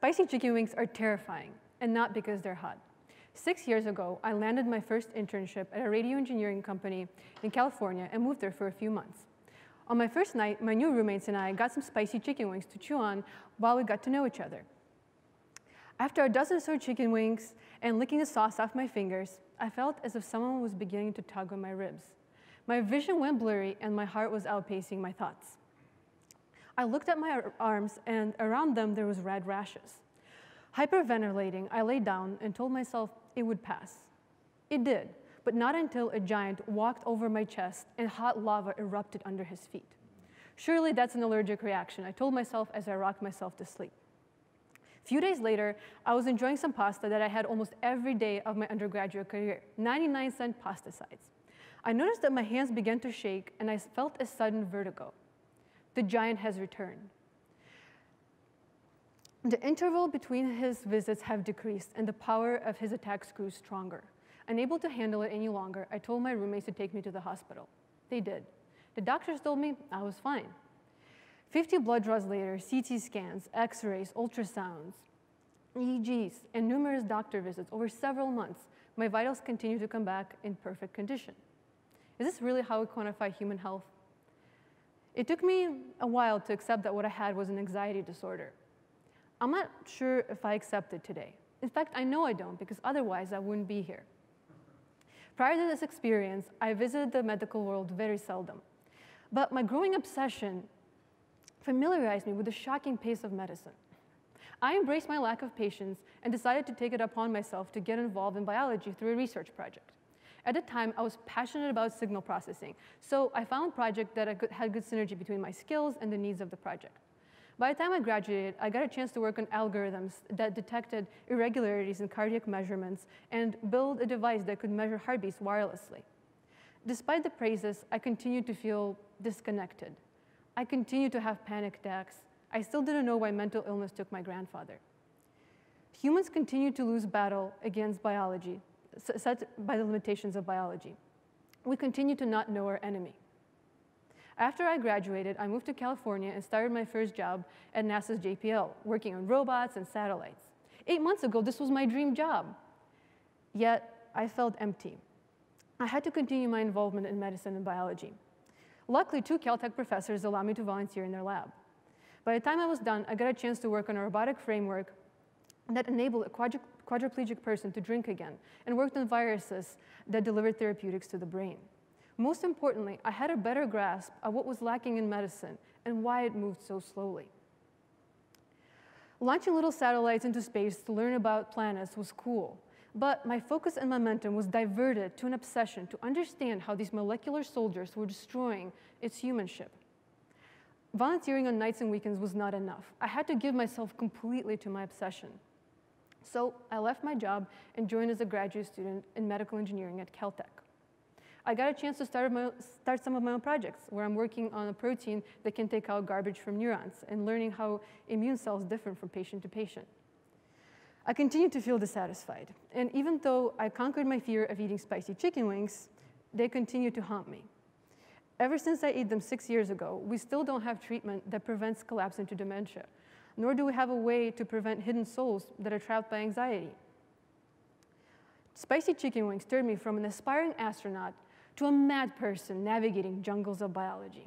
Spicy chicken wings are terrifying, and not because they're hot. 6 years ago, I landed my first internship at a radio engineering company in California and moved there for a few months. On my first night, my new roommates and I got some spicy chicken wings to chew on while we got to know each other. After a dozen or so chicken wings and licking the sauce off my fingers, I felt as if someone was beginning to tug on my ribs. My vision went blurry and my heart was outpacing my thoughts. I looked at my arms and around them there was red rashes. Hyperventilating, I lay down and told myself it would pass. It did, but not until a giant walked over my chest and hot lava erupted under his feet. Surely that's an allergic reaction, I told myself as I rocked myself to sleep. A few days later, I was enjoying some pasta that I had almost every day of my undergraduate career, 99-cent pasta sides. I noticed that my hands began to shake and I felt a sudden vertigo. The giant has returned. The interval between his visits have decreased and the power of his attacks grew stronger. Unable to handle it any longer, I told my roommates to take me to the hospital. They did. The doctors told me I was fine. 50 blood draws later, CT scans, x-rays, ultrasounds, EEGs, and numerous doctor visits over several months, my vitals continue to come back in perfect condition. Is this really how we quantify human health? It took me a while to accept that what I had was an anxiety disorder. I'm not sure if I accept it today. In fact, I know I don't, because otherwise I wouldn't be here. Prior to this experience, I visited the medical world very seldom. But my growing obsession familiarized me with the shocking pace of medicine. I embraced my lack of patience and decided to take it upon myself to get involved in biology through a research project. At the time, I was passionate about signal processing, so I found a project that had good synergy between my skills and the needs of the project. By the time I graduated, I got a chance to work on algorithms that detected irregularities in cardiac measurements and build a device that could measure heartbeats wirelessly. Despite the praises, I continued to feel disconnected. I continued to have panic attacks. I still didn't know why mental illness took my grandfather. Humans continue to lose battle against biology, set by the limitations of biology. We continue to not know our enemy. After I graduated, I moved to California and started my first job at NASA's JPL, working on robots and satellites. 8 months ago, this was my dream job. Yet, I felt empty. I had to continue my involvement in medicine and biology. Luckily, 2 Caltech professors allowed me to volunteer in their lab. By the time I was done, I got a chance to work on a robotic framework that enabled a quadriplegic person to drink again, and worked on viruses that delivered therapeutics to the brain. Most importantly, I had a better grasp of what was lacking in medicine and why it moved so slowly. Launching little satellites into space to learn about planets was cool, but my focus and momentum was diverted to an obsession to understand how these molecular soldiers were destroying its humanship. Volunteering on nights and weekends was not enough. I had to give myself completely to my obsession. So I left my job and joined as a graduate student in medical engineering at Caltech. I got a chance to start some of my own projects, where I'm working on a protein that can take out garbage from neurons and learning how immune cells differ from patient to patient. I continued to feel dissatisfied, and even though I conquered my fear of eating spicy chicken wings, they continue to haunt me. Ever since I ate them 6 years ago, we still don't have treatment that prevents collapse into dementia, nor do we have a way to prevent hidden souls that are trapped by anxiety. Spicy chicken wings turned me from an aspiring astronaut to a mad person navigating jungles of biology.